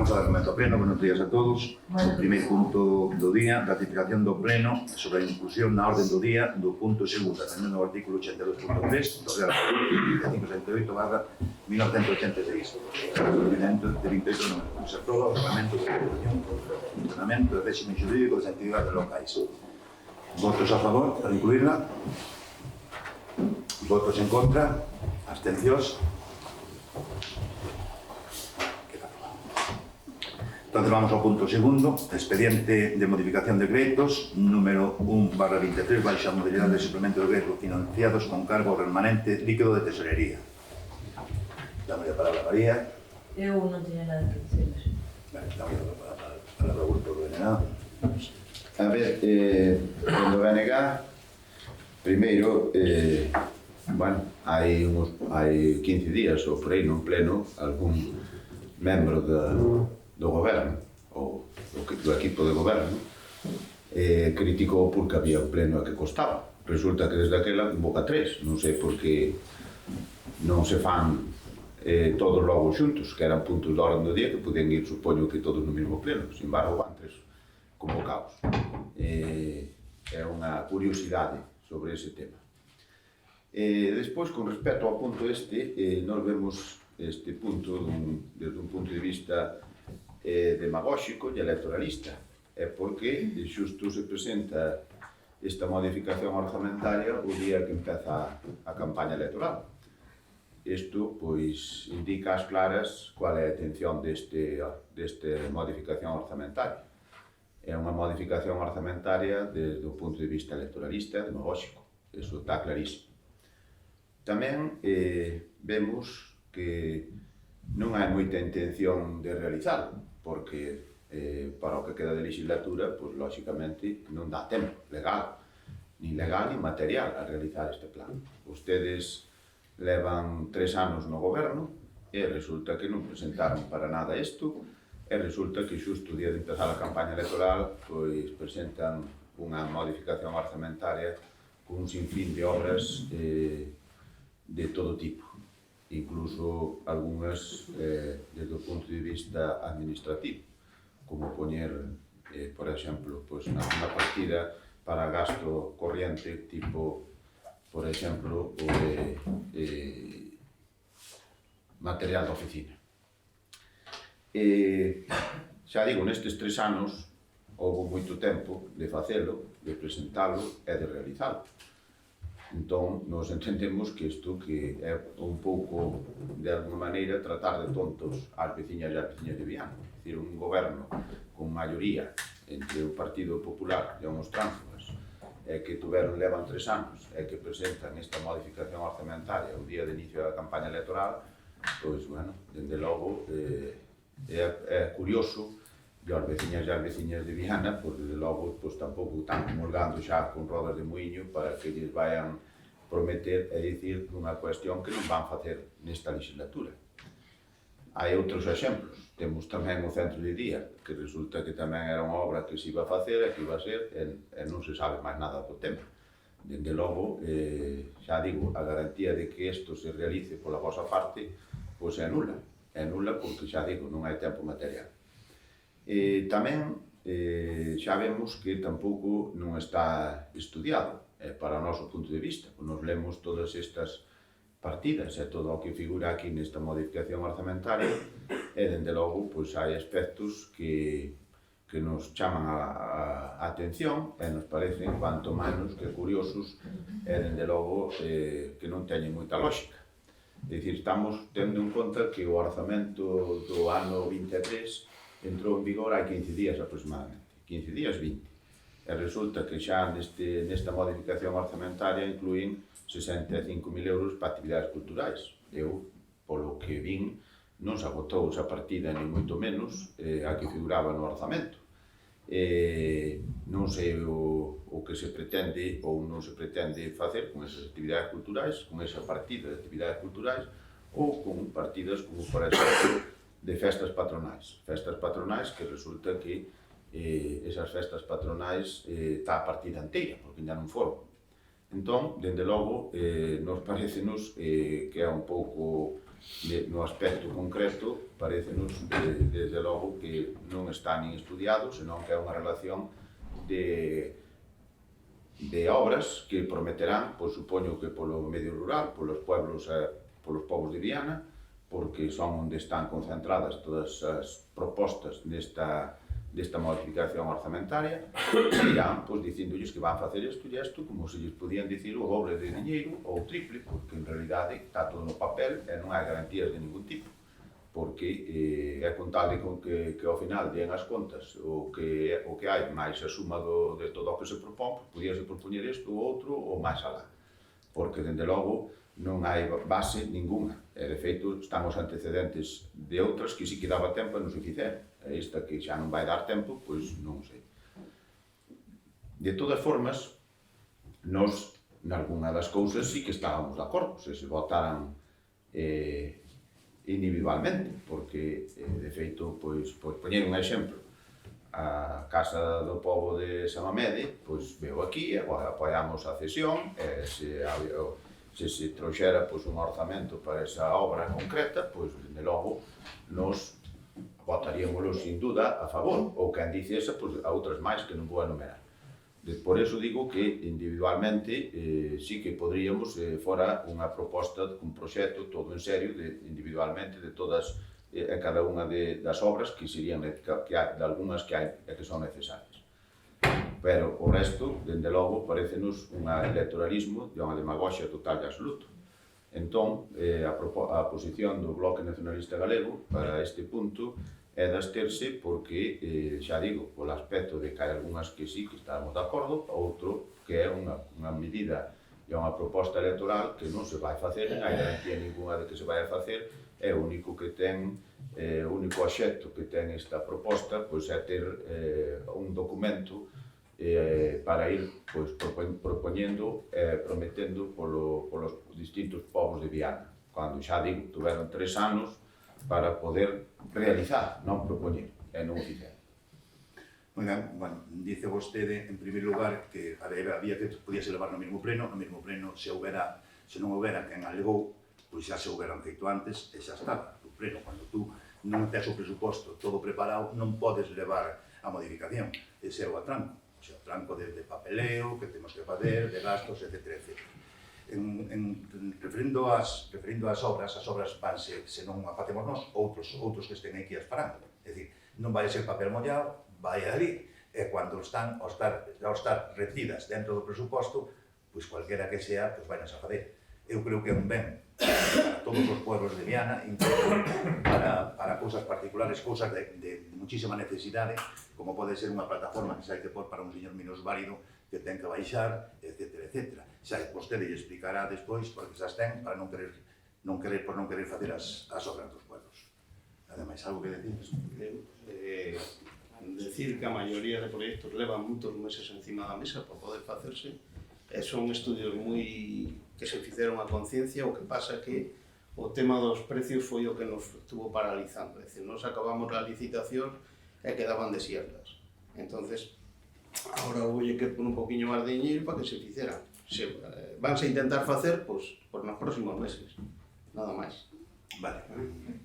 Vamos a dar momento ao pleno. Buenos días a todos. O primeiro punto do día, ratificación do pleno sobre a inclusión na orden do día do punto segundo, tamén no artículo 82.3 do Real Decreto 568/1986. Procedimento de 28 de novembro. Se aproba o Reglamento de Organización contra o funcionamento do régimen jurídico das entidades locais. Votos a favor para incluirla? Votos en contra? Abstencións? Entonces vamos ao punto segundo, expediente de modificación de créditos número 1/23, baixa modalidade de suplemento de créditos financiados con cargo remanente líquido de tesorería. Dame a palabra a María. Eu non teño nada que dicir. Vale, dame a palabra ao grupo do BNG. A ver, do BNG, primeiro, bueno, hai 15 días ou por aí non pleno, algún membro do goberno, ou do equipo de goberno, criticou porque había un pleno que costaba. Resulta que desde aquela convoca 3, non sei por que non se fan todos logo xuntos, que eran puntos de orden do día que podían ir, supoño que todos no mesmo pleno, sin embargo van 3 convocados. É unha curiosidade sobre ese tema. Despois, con respecto ao punto nós vemos este punto desde un punto de vista demagóxico e electoralista, porque xusto se presenta esta modificación orzamentaria o día que empeza a campaña electoral. Isto, pois, indica ás claras cual é a intención desta modificación orzamentaria. É unha modificación orzamentaria desde o punto de vista electoralista e demagóxico, iso está clarísimo. Tamén vemos que non hai moita intención de realizarlo, porque para o que queda de legislatura, pois, lóxicamente, non dá tempo legal ni material a realizar este plan. Vostedes levan 3 anos no goberno e resulta que non presentaron para nada isto e resulta que xusto o día de empezar a campaña electoral pois presentan unha modificación orzamentaria con un sinfín de obras de todo tipo, incluso algunhas desde o punto de vista administrativo, como poñer, por exemplo, unha partida para gasto corriente, tipo, por exemplo, o de material de oficina. Xa digo, nestes 3 anos houve moito tempo de facelo, de presentalo e de realizalo. Entón, nos entendemos que isto que é un pouco, de alguma maneira, tratar de tontos ás veciñas e ás veciñas de Viana. É dicir, un goberno con maioría entre o Partido Popular e uns tránfugas que levan 3 anos e que presentan esta modificación orzamentaria o día de inicio da campaña electoral, pois, bueno, dende logo, é curioso e as veciñas e as veciñas de Viana, pois, desde logo, pois, tampouco están comulgando xa con rodas de muiño para que lles vayan prometer e dicir unha cuestión que non van facer nesta legislatura. Hai outros exemplos. Temos tamén o centro de día, que resulta que tamén era unha obra que se iba a facer e que iba a ser e non se sabe máis nada do tema. Dende logo, xa digo, a garantía de que isto se realice pola vosa parte, pois é nula. É nula porque, xa digo, non hai tempo material. Tamén xa vemos que tampouco non está estudiado para o noso punto de vista. Nos lemos todas estas partidas e todo o que figura aquí nesta modificación orzamentaria e, dende logo, pois hai aspectos que nos chaman a atención e nos parecen cuanto menos que curiosos e, dende logo, que non teñen moita lógica. É dicir, estamos tendo en conta que o orzamento do ano 23 entrou en vigor hai 15 días aproximadamente, 15 días, 20. E resulta que xa nesta modificación orzamentaria incluín 65.000 euros para actividades culturais. Eu, polo que vin, non se agotou esa partida, ni moito menos, a que figuraba no orzamento. Non sei o que se pretende ou non se pretende facer con esas actividades culturais, con esa partida de actividades culturais, ou con partidas como, por exemplo, de festas patronais. Festas patronais que resulta que esas festas patronais está a partida inteira, porque ainda non foron. Entón, dende logo, nos parecenos que é un pouco no aspecto concreto, parecenos, desde logo, que non está nin estudiado, senón que é unha relación de obras que prometerán, pois supoño que polo medio rural, polos pueblos de Viana, porque son onde están concentradas todas as propostas desta modificación orzamentaria, e irán pois, dicindolles que van facer isto e isto, como se lles podían dicir o doble de diñeiro ou o triple, porque en realidade está todo no papel e non hai garantías de ningún tipo, porque é contable con que ao final den as contas o que hai máis a suma de todo o que se propón, podíase propoñer isto ou outro ou máis alá, porque dende logo non hai base ninguna. E, de feito, están os antecedentes de outras que si que daba tempo e non se fixeron. E esta que xa non vai dar tempo, pois non sei. De todas formas, nós, nalgúna das cousas, sí que estábamos de acordo, se votaran individualmente, porque, de feito, pois poñer un exemplo, a Casa do Pobo de Samamede, pois veo aquí, apoiamos a cesión, e se trouxera un orzamento para esa obra concreta, pois, de logo, nos votaríamoslo sin duda a favor, ou quen dicese a outras máis que non vou enumerar. Por eso digo que individualmente sí que podríamos, fora unha proposta, un proxecto todo en serio, individualmente, de todas e cada unha das obras que serían, de algunhas que son necesarias. Pero o resto, dende logo, parecenos un electoralismo de unha demagoxia total e absoluto. Entón, a posición do Bloque Nacionalista Galego para este punto é de absterse porque, xa digo, polo aspecto de que hai algunhas que sí, que estamos de acordo, outro que é unha medida e unha proposta electoral que non se vai facer, non hai garantía ninguna de que se vai facer, é o único que ten, o único obxecto que ten esta proposta, pois é ter un documento para ir propoñendo e prometendo polos distintos povos de Viana, cando xa digo, tuveron 3 anos para poder realizar, non propoñer, e non o fixeron. Moi ben, bueno, dice vostede, en primeiro lugar, que había que podíase levar no mesmo pleno, se non houbera quen alegou, pois xa se houberan feito antes e xa estaba o pleno. Cando tú non tes o presuposto todo preparado, non podes levar a modificación, ese é o atranco. O sea, tranco de papeleo que temos que fazer, de gastos, etc. Referindo ás obras, as obras vanse, se non a facemos nós, outros que estén aquí as farán. É dicir, non vai ser papel mollado, vai ali, e cando están ao estar retidas dentro do presuposto, pois cualquera que sea, pois vai nas a fazer. Eu creo que é un ben para todos os pueblos de Viana, incluso para cousas particulares, cousas de muchísima necesidade, como pode ser unha plataforma que se hai que pôr para un señor minusválido que ten que baixar, etc. Xa vostede lle explicará despois porque xa ten para non querer facer as obras dos pueblos. Ademais, algo que decir? Decir que a maioría de proxectos levan moitos meses encima da mesa para poder facerse, e son estudios que se fixeron a conciencia. O que pasa que o tema dos precios foi o que nos estuvo paralizando, é dicir, nos acabamos a licitación e quedaban desiertas. Entonces, agora houve que pôr un poquinho máis de diñeiro para que se fixeran. Vanse a intentar facer, pois, nos próximos meses, nada máis. Vale,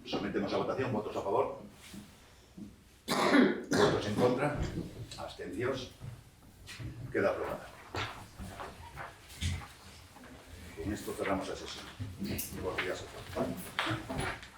sometemos a votación, votos a favor, votos en contra, abstencións, queda aprobada. Con esto cerramos a sesión. Buenos días a todos.